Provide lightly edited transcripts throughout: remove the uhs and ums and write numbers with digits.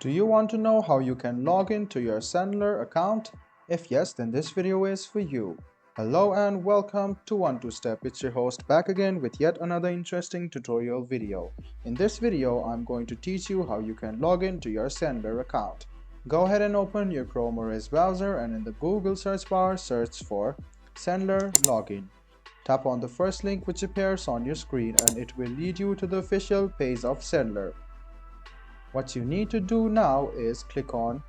Do you want to know how you can log into your Cenlar account? If yes, then this video is for you. Hello and welcome to 1-2-Step. It's your host back again with yet another interesting tutorial video. In this video, I'm going to teach you how you can log into your Cenlar account. Go ahead and open your Chrome or Edge browser and in the Google search bar, search for Cenlar login. Tap on the first link which appears on your screen and it will lead you to the official page of Cenlar. What you need to do now is click on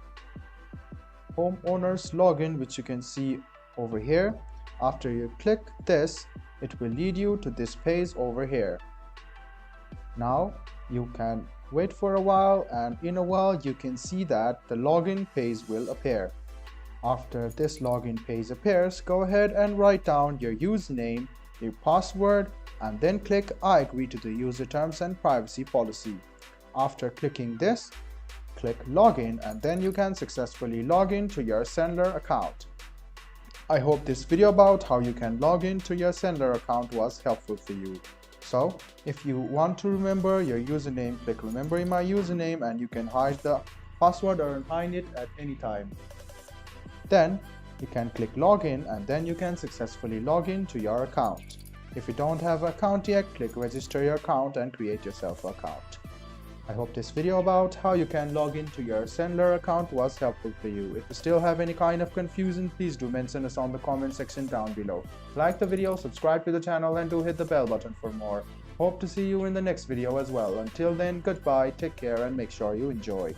homeowner's login, which you can see over here. After you click this, it will lead you to this page over here. Now you can wait for a while and in a while you can see that the login page will appear. After this login page appears, go ahead and write down your username, your password, and then click I agree to the user terms and privacy policy. After clicking this, click login and then you can successfully log in to your Cenlar account. I hope this video about how you can log in to your Cenlar account was helpful for you. So, if you want to remember your username, click remember my username and you can hide the password or hide it at any time. Then, you can click login and then you can successfully log in to your account. If you don't have an account yet, click register your account and create yourself an account. I hope this video about how you can log into your Cenlar account was helpful for you. If you still have any kind of confusion, please do mention us on the comment section down below. Like the video, subscribe to the channel and do hit the bell button for more. Hope to see you in the next video as well. Until then, goodbye, take care and make sure you enjoy.